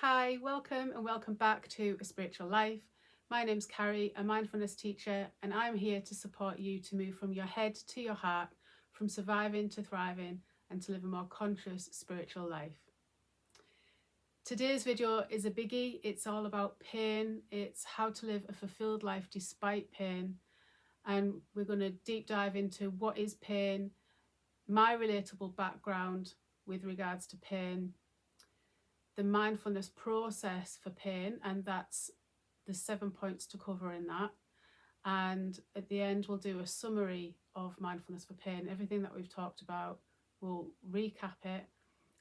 Hi, welcome and welcome back to A Spiritual Life. My name's Carrie, a mindfulness teacher, and I'm here to support you to move from your head to your heart, from surviving to thriving, and to live a more conscious spiritual life. Today's video is a biggie. It's all about pain. It's how to live a fulfilled life despite pain. And we're going to deep dive into what is pain, my relatable background with regards to pain, the mindfulness process for pain, and that's the 7 points to cover in that. And at the end, we'll do a summary of mindfulness for pain. Everything that we've talked about, we'll recap it.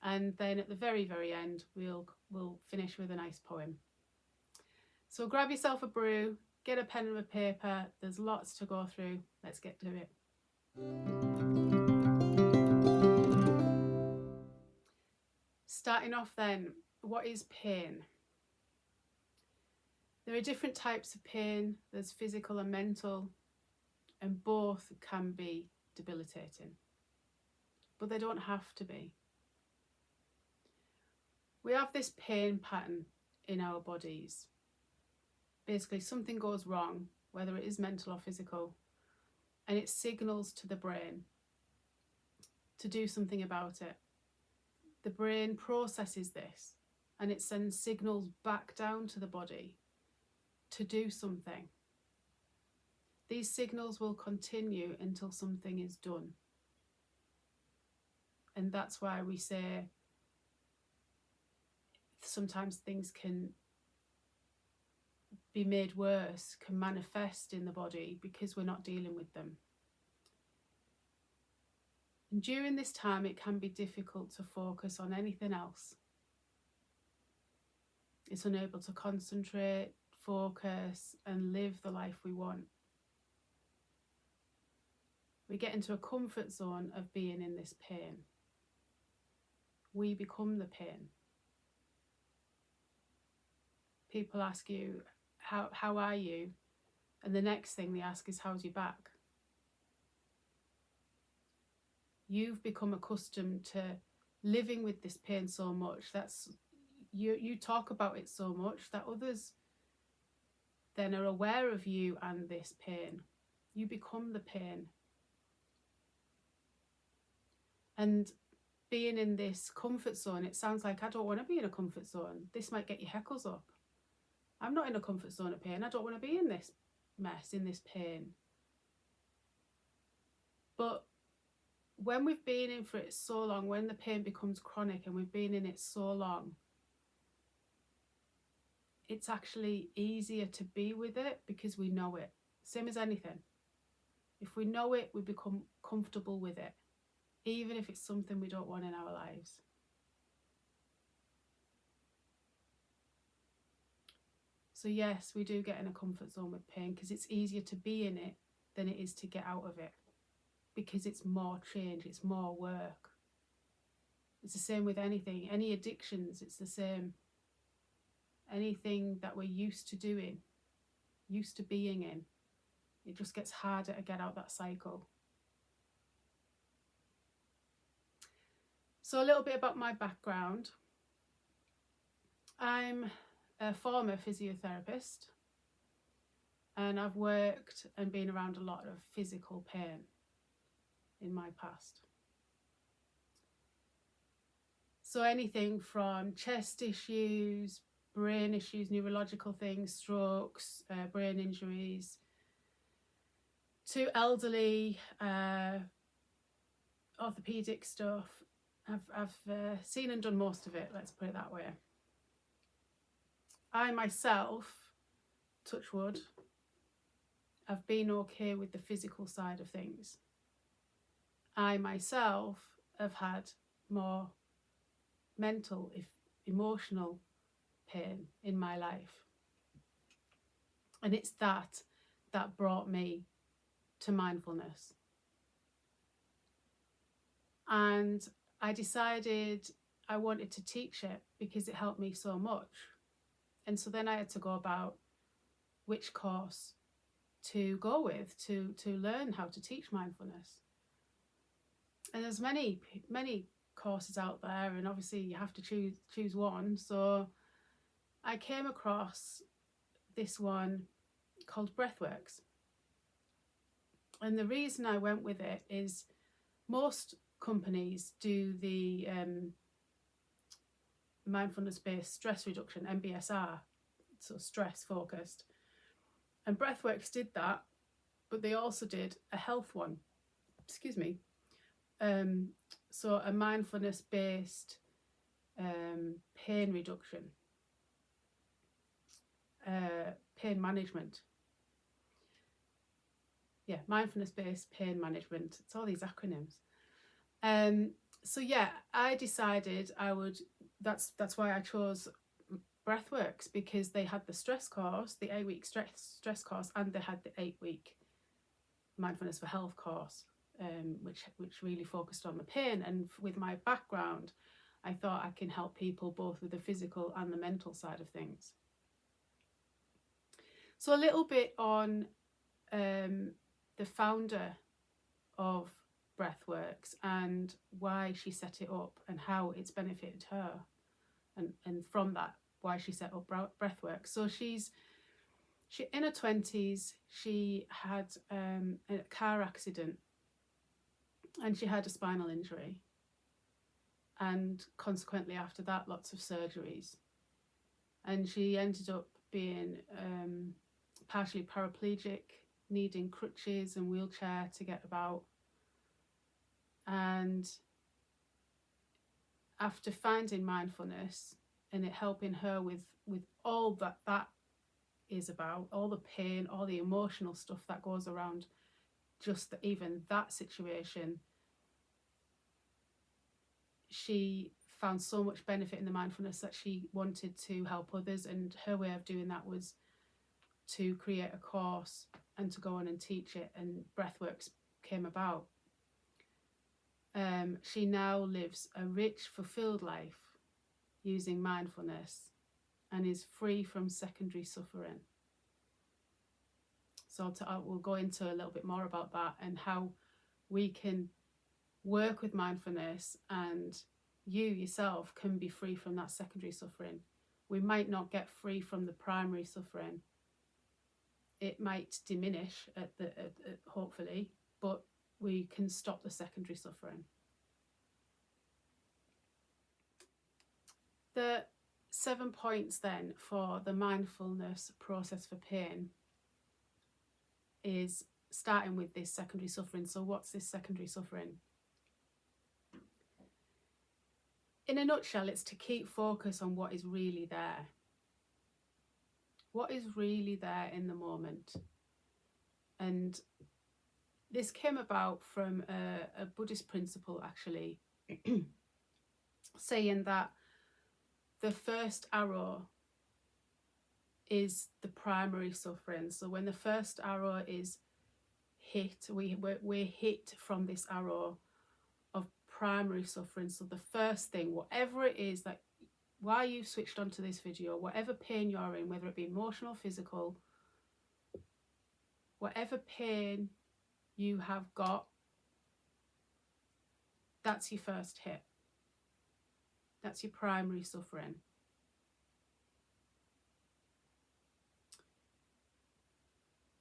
And then at the very, very end, we'll finish with a nice poem. So grab yourself a brew, get a pen and a paper. There's lots to go through. Let's get to it. Starting off then, what is pain? There are different types of pain. There's physical and mental, and both can be debilitating, but they don't have to be. We have this pain pattern in our bodies. Basically, something goes wrong, whether it is mental or physical, and it signals to the brain to do something about it. The brain processes this, and it sends signals back down to the body to do something. These signals will continue until something is done. And that's why we say sometimes things can be made worse, can manifest in the body because we're not dealing with them. And during this time, it can be difficult to focus on anything else. It's unable to concentrate, focus, and live the life we want. We get into a comfort zone of being in this pain. We become the pain. People ask you, how are you? And the next thing they ask is, how's your back? You've become accustomed to living with this pain so much. You talk about it so much that others then are aware of you and this pain. You become the pain. And being in this comfort zone, it sounds like I don't want to be in a comfort zone. This might get your heckles up. I'm not in a comfort zone of pain. I don't want to be in this mess, in this pain. But when we've been in for it so long, when the pain becomes chronic and we've been in it so long, it's actually easier to be with it because we know it. Same as anything. If we know it, we become comfortable with it, even if it's something we don't want in our lives. So yes, we do get in a comfort zone with pain because it's easier to be in it than it is to get out of it, because it's more change, it's more work. It's the same with anything, any addictions, it's the same. Anything that we're used to doing, used to being in, it just gets harder to get out that cycle. So a little bit about my background. I'm a former physiotherapist, and I've worked and been around a lot of physical pain in my past. So anything from chest issues, brain issues, neurological things, strokes, brain injuries, to elderly, orthopedic stuff. I've seen and done most of it, let's put it that way. I myself, touch wood, have been okay with the physical side of things. I myself have had more mental, emotional pain in my life. And it's that brought me to mindfulness. And I decided I wanted to teach it because it helped me so much. And so then I had to go about which course to go with to learn how to teach mindfulness. And there's many courses out there, and obviously you have to choose one. So I came across this one called Breathworks. And the reason I went with it is most companies do the mindfulness-based stress reduction, MBSR, so stress focused. And Breathworks did that, but they also did a health one. Excuse me. So a mindfulness-based pain reduction, pain management. Yeah, mindfulness-based pain management. It's all these acronyms. So yeah, I decided I would. That's why I chose Breathworks, because they had the stress course, the 8-week stress course, and they had the 8-week mindfulness for health course, which really focused on the pain. And with my background, I thought I can help people both with the physical and the mental side of things. So a little bit on the founder of Breathworks and why she set it up and how it's benefited her, and from that, why she set up Breathworks. So she in her 20s, she had a car accident and she had a spinal injury, and consequently after that lots of surgeries, and she ended up being partially paraplegic, needing crutches and wheelchair to get about. And after finding mindfulness and it helping her with all that is about, all the pain, all the emotional stuff that goes around just even that situation, she found so much benefit in the mindfulness that she wanted to help others. And her way of doing that was to create a course and to go on and teach it, and Breathworks came about. She now lives a rich, fulfilled life using mindfulness and is free from secondary suffering. So we'll go into a little bit more about that and how we can work with mindfulness and you yourself can be free from that secondary suffering. We might not get free from the primary suffering. It might diminish hopefully, but we can stop the secondary suffering. The 7 points then for the mindfulness process for pain is starting with this secondary suffering. So what's this secondary suffering? In a nutshell, it's to keep focus on what is really there. What is really there in the moment. And this came about from a Buddhist principle, actually, saying that the first arrow is the primary suffering. So when the first arrow is hit, we're hit from this arrow of primary suffering. So the first thing, whatever it is that why you've switched onto this video, whatever pain you're in, whether it be emotional, physical, whatever pain you have got, that's your first hit. That's your primary suffering.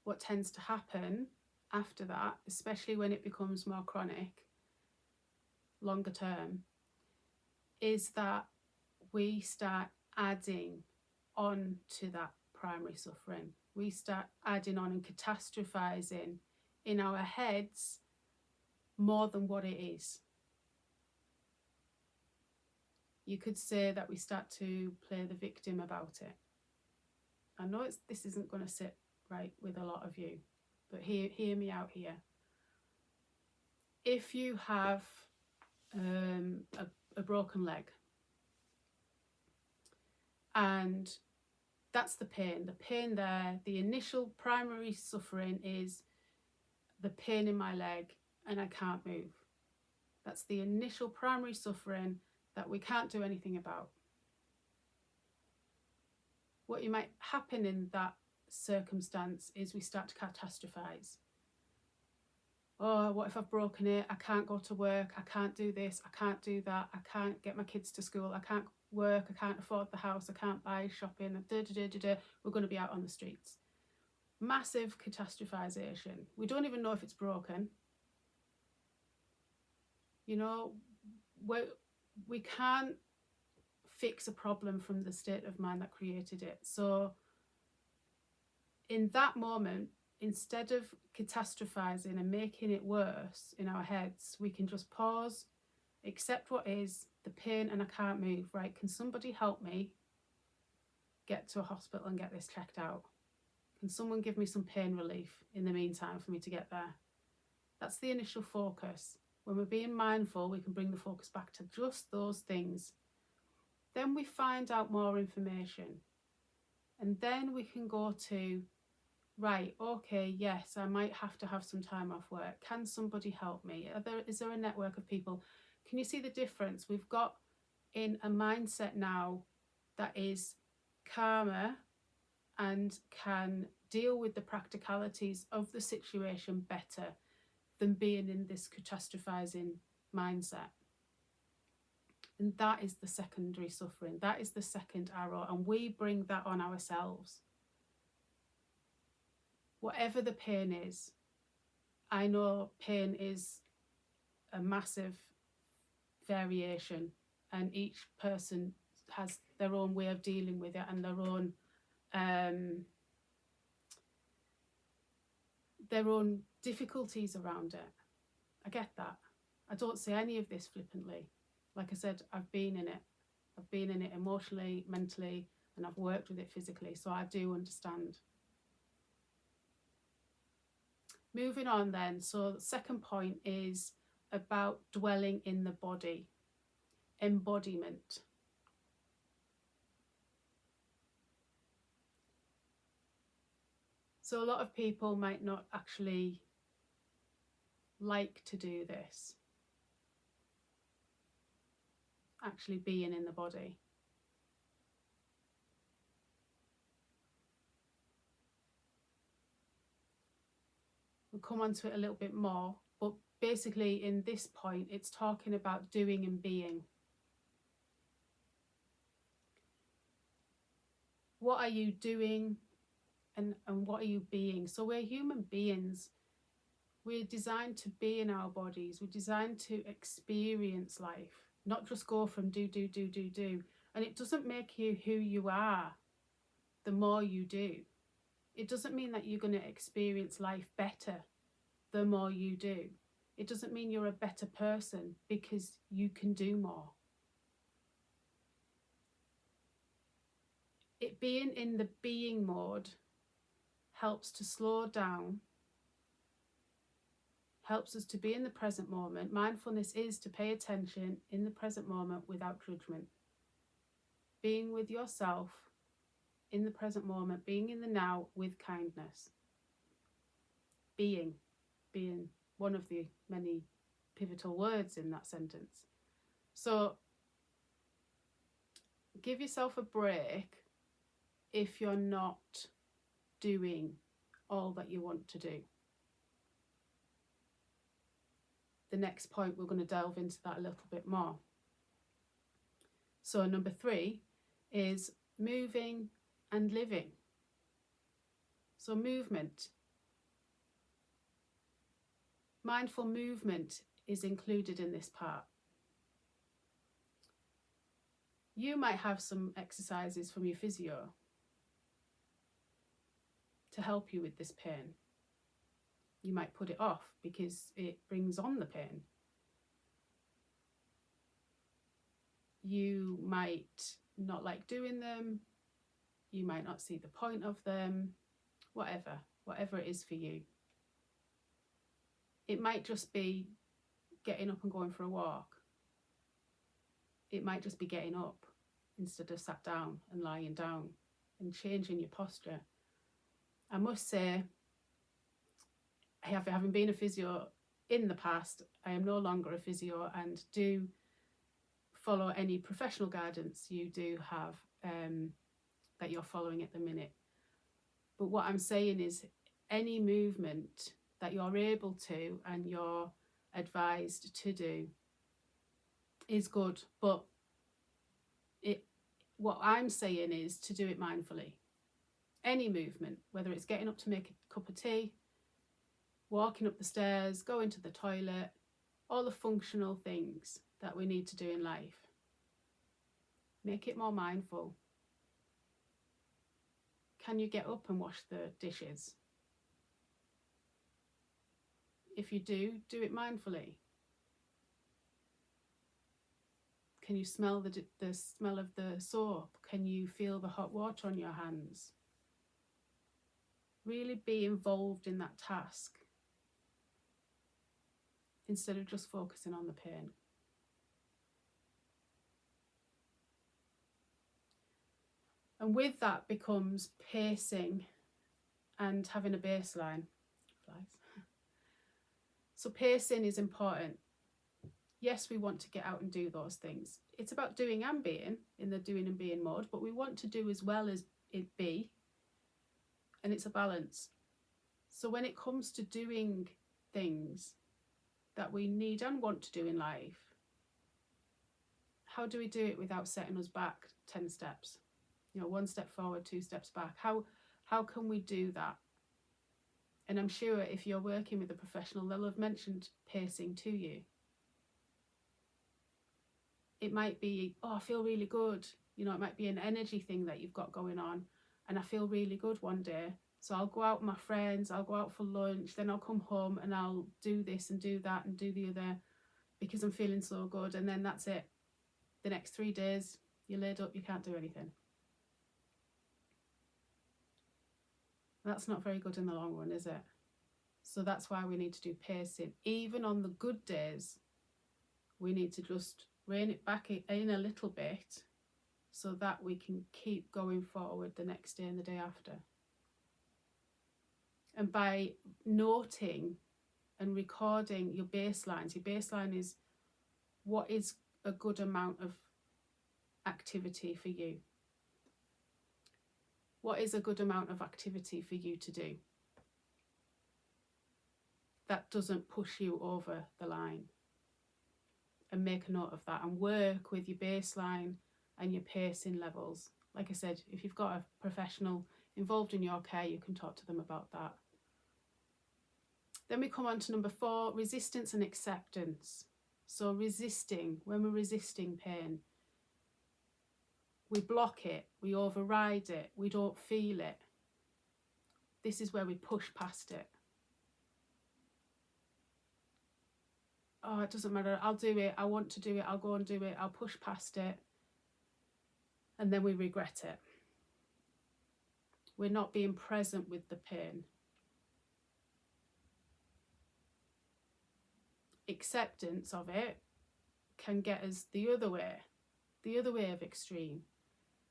What tends to happen after that, especially when it becomes more chronic, longer term, is that we start adding on to that primary suffering. We start adding on and catastrophizing in our heads more than what it is. You could say that we start to play the victim about it. I know this isn't going to sit right with a lot of you, but hear me out here. If you have a broken leg, and that's the pain there, the initial primary suffering is the pain in my leg and I can't move. That's the initial primary suffering that we can't do anything about. What might happen in that circumstance is we start to catastrophize. Oh, what if I've broken it? I can't go to work. I can't do this. I can't do that. I can't get my kids to school. I can't work, I can't afford the house, I can't buy shopping, we're going to be out on the streets. Massive catastrophization. We don't even know if it's broken. You know, we can't fix a problem from the state of mind that created it. So in that moment, instead of catastrophizing and making it worse in our heads, we can just pause, accept what is, the pain, and I can't move. Right, can somebody help me get to a hospital and get this checked out? Can someone give me some pain relief in the meantime for me to get there? That's the initial focus. When we're being mindful, we can bring the focus back to just those things. Then we find out more information. And then we can go to, right, okay, yes, I might have to have some time off work. Can somebody help me? Is there a network of people? Can you see the difference? We've got in a mindset now that is calmer and can deal with the practicalities of the situation better than being in this catastrophizing mindset. And that is the secondary suffering. That is the second arrow. And we bring that on ourselves. Whatever the pain is, I know pain is a massive variation, and each person has their own way of dealing with it and their own difficulties around it. I get that. I don't say any of this flippantly. Like I said, I've been in it. I've been in it emotionally, mentally, and I've worked with it physically, so I do understand. Moving on then, so the second point is about dwelling in the body, embodiment. So a lot of people might not actually like to do this, actually being in the body. We'll come on to it a little bit more, but basically in this point, it's talking about doing and being. What are you doing and what are you being? So we're human beings. We're designed to be in our bodies. We're designed to experience life, not just go from do. And it doesn't make you who you are the more you do. It doesn't mean that you're going to experience life better the more you do. It doesn't mean you're a better person because you can do more. It being in the being mode helps to slow down, helps us to be in the present moment. Mindfulness is to pay attention in the present moment without judgment. Being with yourself in the present moment, being in the now with kindness. Being one of the many pivotal words in that sentence. So give yourself a break if you're not doing all that you want to do. The next point, we're going to delve into that a little bit more. So number 3 is moving and living. So movement. Mindful movement is included in this part. You might have some exercises from your physio to help you with this pain. You might put it off because it brings on the pain. You might not like doing them. You might not see the point of them. Whatever it is for you. It might just be getting up and going for a walk. It might just be getting up instead of sat down and lying down and changing your posture. I must say, having been a physio in the past, I am no longer a physio and do follow any professional guidance you do have that you're following at the minute. But what I'm saying is any movement that you're able to and you're advised to do is good, but it what I'm saying is to do it mindfully. Any movement, whether it's getting up to make a cup of tea, walking up the stairs, going to the toilet, all the functional things that we need to do in life. Make it more mindful. Can you get up and wash the dishes? If you do it mindfully. Can you smell the smell of the soap? Can you feel the hot water on your hands? Really be involved in that task instead of just focusing on the pain. And with that becomes pacing and having a baseline. So pacing is important. Yes, we want to get out and do those things. It's about doing and being, in the doing and being mode, but we want to do as well as it be, and it's a balance. So when it comes to doing things that we need and want to do in life, how do we do it without setting us back 10 steps? 1 step forward, 2 steps back. How can we do that? And I'm sure if you're working with a professional, they'll have mentioned pacing to you. It might be, I feel really good. It might be an energy thing that you've got going on. And I feel really good one day. So I'll go out with my friends, I'll go out for lunch, then I'll come home and I'll do this and do that and do the other because I'm feeling so good. And then that's it. The next 3 days, you're laid up, you can't do anything. That's not very good in the long run, is it? So that's why we need to do pacing. Even on the good days, we need to just rein it back in a little bit so that we can keep going forward the next day and the day after. And by noting and recording your baselines, your baseline is what is a good amount of activity for you. What is a good amount of activity for you to do that doesn't push you over the line? And make a note of that and work with your baseline and your pacing levels. Like I said, if you've got a professional involved in your care, you can talk to them about that. Then we come on to number 4, resistance and acceptance. So resisting, when we're resisting pain, we block it, we override it, we don't feel it. This is where we push past it. It doesn't matter, I'll do it, I want to do it, I'll go and do it, I'll push past it. And then we regret it. We're not being present with the pain. Acceptance of it can get us the other way of extreme.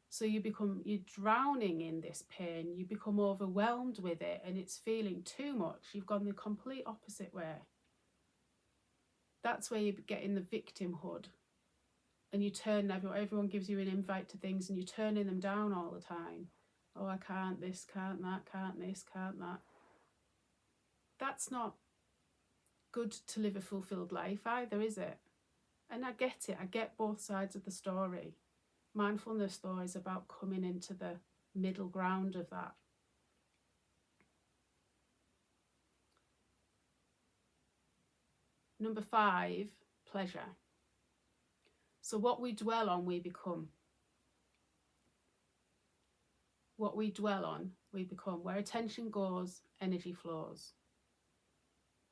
So you're drowning in this pain, you become overwhelmed with it and it's feeling too much. You've gone the complete opposite way. That's where you get in the victimhood and you turn, everyone gives you an invite to things and you're turning them down all the time. I can't this, can't that, can't this, can't that. That's not good to live a fulfilled life either, is it? And I get it, I get both sides of the story. Mindfulness, though, is about coming into the middle ground of that. Number 5, pleasure. So what we dwell on, we become. What we dwell on, we become. Where attention goes, energy flows.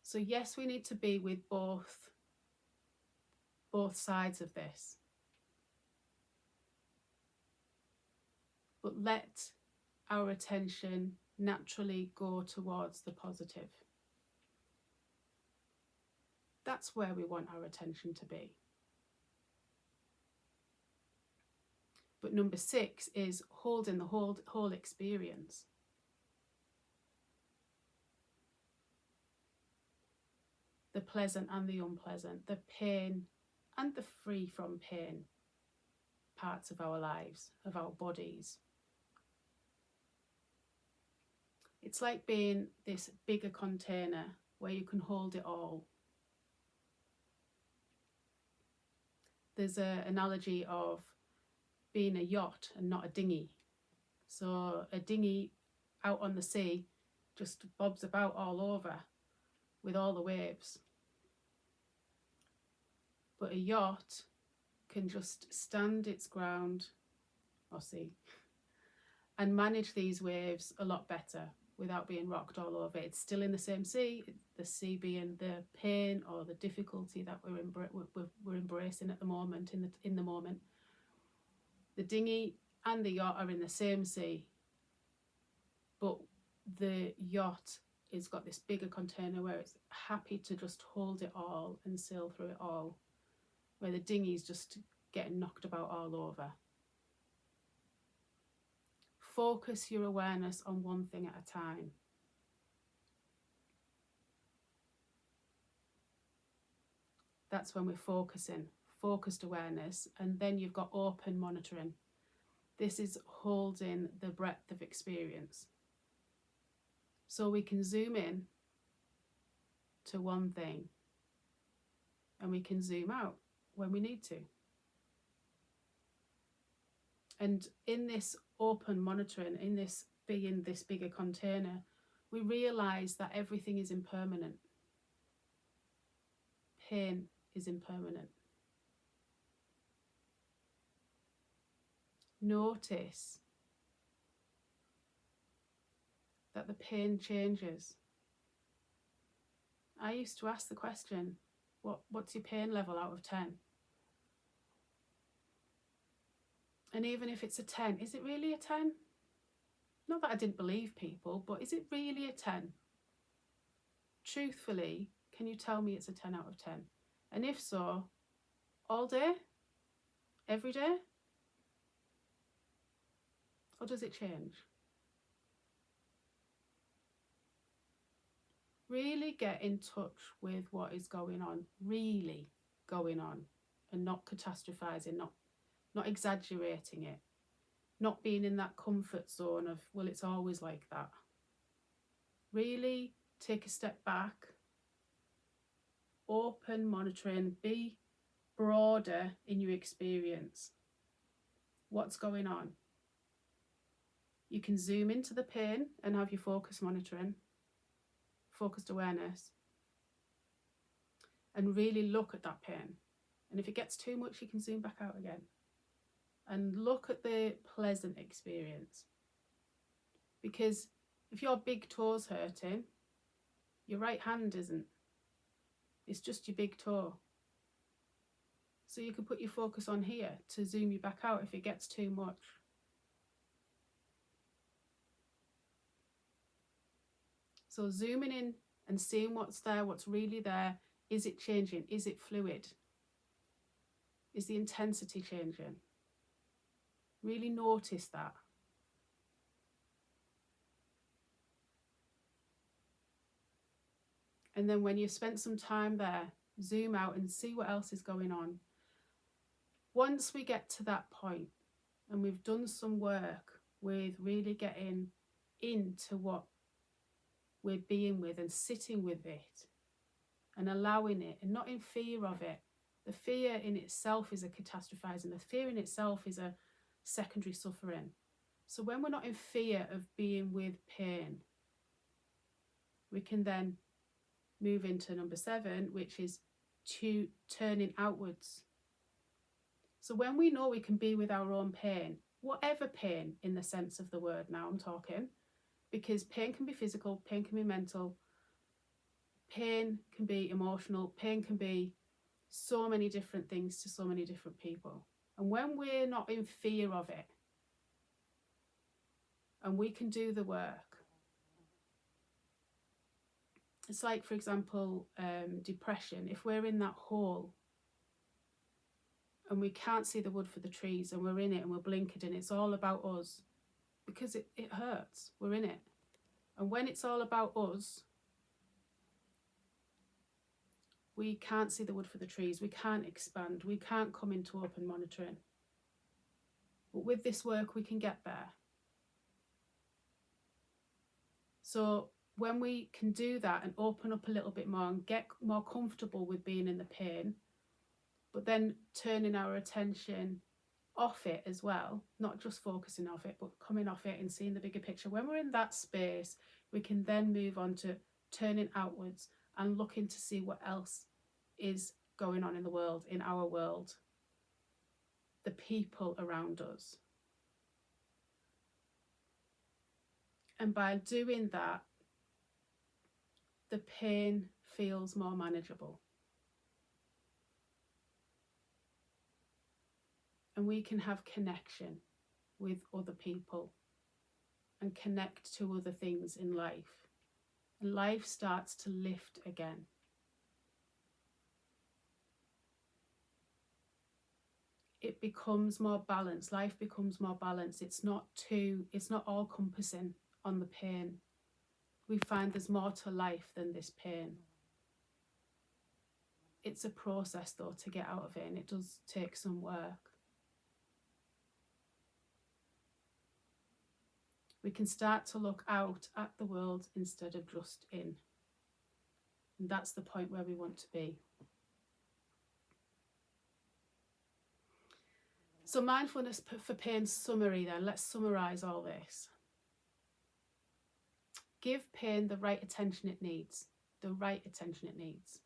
So yes, we need to be with both sides of this. But let our attention naturally go towards the positive. That's where we want our attention to be. But number 6 is holding the whole experience. The pleasant and the unpleasant, the pain and the free from pain parts of our lives, of our bodies. It's like being this bigger container where you can hold it all. There's an analogy of being a yacht and not a dinghy. So a dinghy out on the sea just bobs about all over with all the waves. But a yacht can just stand its ground, or sea, and manage these waves a lot better without being rocked all over. It's still in the same sea, the sea being the pain or the difficulty that we're embracing at the moment, in the moment. The dinghy and the yacht are in the same sea, but the yacht has got this bigger container where it's happy to just hold it all and sail through it all, where the dinghy's just getting knocked about all over. Focus your awareness on one thing at a time. That's when we're focused awareness, and then you've got open monitoring. This is holding the breadth of experience. So we can zoom in to one thing, and we can zoom out when we need to. And in this open monitoring, in this being this bigger container, we realise that everything is impermanent. Pain is impermanent. Notice that the pain changes. I used to ask the question, what's your pain level out of 10? And even if it's a 10, is it really a 10? Not that I didn't believe people, but is it really a 10? Truthfully, can you tell me it's a 10 out of 10? And if so, all day? Every day? Or does it change? Really get in touch with what is going on, really going on, and not catastrophizing, not exaggerating it, not being in that comfort zone of, well, it's always like that. Really take a step back, open monitoring, be broader in your experience. What's going on? You can zoom into the pain and have your focus monitoring, focused awareness, and really look at that pain. And if it gets too much, you can zoom back out again and look at the pleasant experience. Because if your big toe's hurting, your right hand isn't. It's just your big toe. So you can put your focus on here to zoom you back out if it gets too much. So zooming in and seeing what's there, what's really there. Is it changing? Is it fluid? Is the intensity changing? Really notice that. And then when you've spent some time there, zoom out and see what else is going on. Once we get to that point and we've done some work with really getting into what we're being with and sitting with it and allowing it and not in fear of it. The fear in itself is a catastrophizing. The fear in itself is a secondary suffering. So when we're not in fear of being with pain, we can then move into number 7, which is to turning outwards. So when we know we can be with our own pain, whatever pain in the sense of the word now I'm talking, because pain can be physical, pain can be mental, pain can be emotional, pain can be so many different things to so many different people. And when we're not in fear of it, and we can do the work, it's like, for example, depression. If we're in that hole and we can't see the wood for the trees and we're in it and we're blinkered and it's all about us, because it hurts, we're in it. And when it's all about us, we can't see the wood for the trees, we can't expand, we can't come into open monitoring. But with this work, we can get there. So when we can do that and open up a little bit more and get more comfortable with being in the pain, but then turning our attention off it as well, not just focusing off it, but coming off it and seeing the bigger picture. When we're in that space, we can then move on to turning outwards and looking to see what else is going on in the world, in our world, the people around us. And by doing that, the pain feels more manageable. And we can have connection with other people and connect to other things in life. And life starts to lift again. It becomes more balanced. Life becomes more balanced. It's not all encompassing on the pain. We find there's more to life than this pain. It's a process though to get out of it, and it does take some work. We can start to look out at the world instead of just in. And that's the point where we want to be. So mindfulness for pain summary then. Let's summarise all this. Give pain the right attention it needs. The right attention it needs.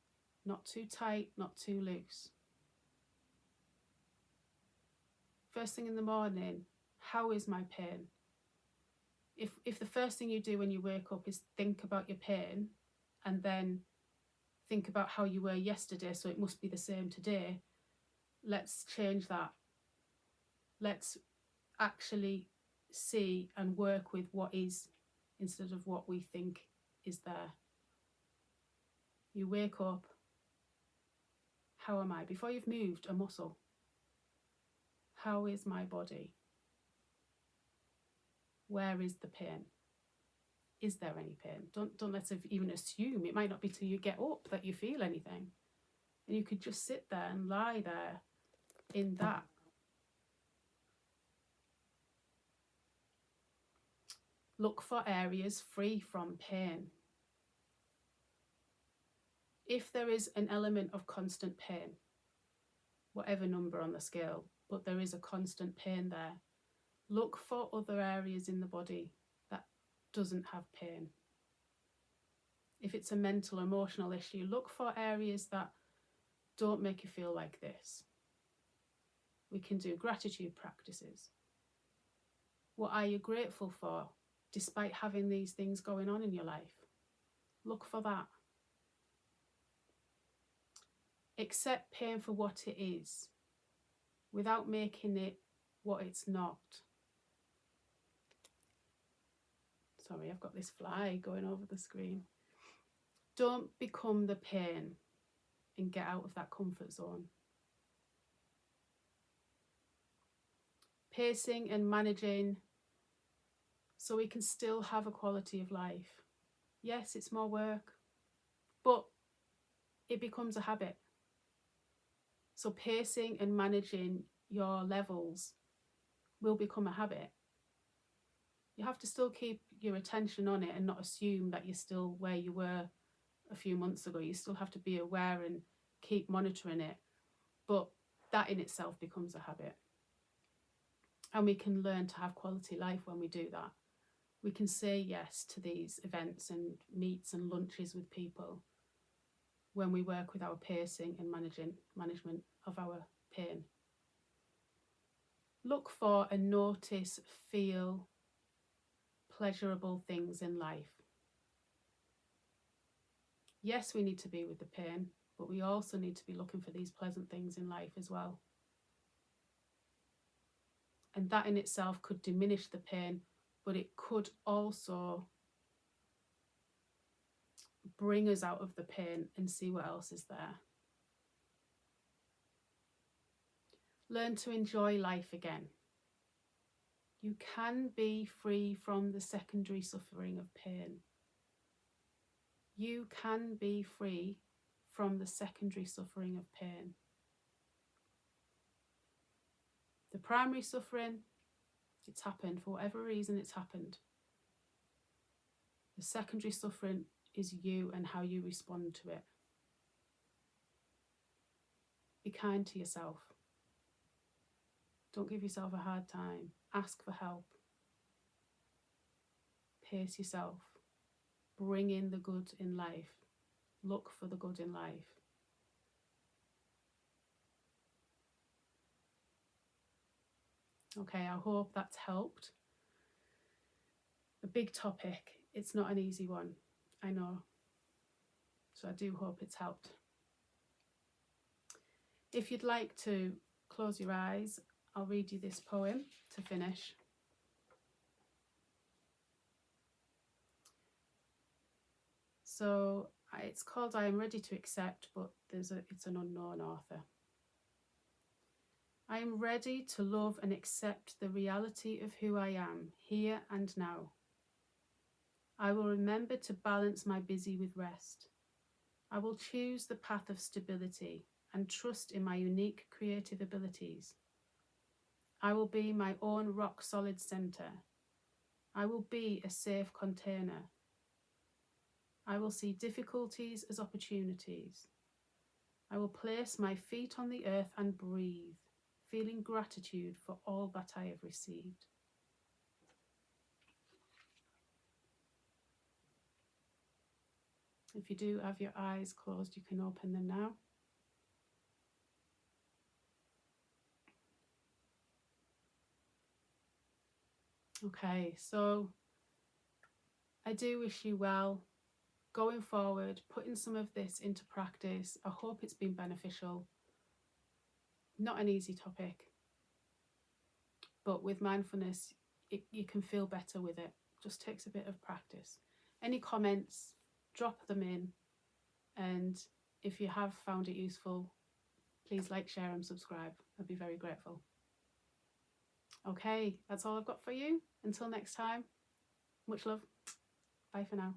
Not too tight, not too loose. First thing in the morning, how is my pain? If the first thing you do when you wake up is think about your pain and then think about how you were yesterday, so it must be the same today, let's change that. Let's actually see and work with what is instead of what we think is there. You wake up, how am I? Before you've moved a muscle, how is my body? Where is the pain? Is there any pain? Don't let's even assume. It might not be till you get up that you feel anything. And you could just sit there and lie there in that. Look for areas free from pain. If there is an element of constant pain, whatever number on the scale, but there is a constant pain there, look for other areas in the body that doesn't have pain. If it's a mental, emotional issue, look for areas that don't make you feel like this. We can do gratitude practices. What are you grateful for despite having these things going on in your life? Look for that. Accept pain for what it is without making it what it's not. Sorry, I've got this fly going over the screen. Don't become the pain and get out of that comfort zone. Pacing and managing so we can still have a quality of life. Yes, it's more work, but it becomes a habit. So pacing and managing your levels will become a habit. You have to still keep your attention on it and not assume that you're still where you were a few months ago. You still have to be aware and keep monitoring it. But that in itself becomes a habit. And we can learn to have quality life when we do that. We can say yes to these events and meets and lunches with people when we work with our pacing and management of our pain. Look for and notice, feel pleasurable things in life. Yes, we need to be with the pain, but we also need to be looking for these pleasant things in life as well. And that in itself could diminish the pain, but it could also bring us out of the pain and see what else is there. Learn to enjoy life again. You can be free from the secondary suffering of pain. You can be free from the secondary suffering of pain. The primary suffering, it's happened. For whatever reason, it's happened. The secondary suffering is you and how you respond to it. Be kind to yourself. Don't give yourself a hard time. Ask for help. Pace yourself. Bring in the good in life. Look for the good in life. Okay, I hope that's helped. A big topic. It's not an easy one, I know. So I do hope it's helped. If you'd like to close your eyes, I'll read you this poem to finish. So it's called I Am Ready to Accept, but it's an unknown author. I am ready to love and accept the reality of who I am, here and now. I will remember to balance my busy with rest. I will choose the path of stability and trust in my unique creative abilities. I will be my own rock-solid centre. I will be a safe container. I will see difficulties as opportunities. I will place my feet on the earth and breathe, feeling gratitude for all that I have received. If you do have your eyes closed, you can open them now. Okay, so I do wish you well going forward, putting some of this into practice. I hope it's been beneficial. Not an easy topic, but with mindfulness, you can feel better with it. Just takes a bit of practice. Any comments, drop them in. And if you have found it useful, please like, share and subscribe. I'd be very grateful. Okay, that's all I've got for you. Until next time, much love. Bye for now.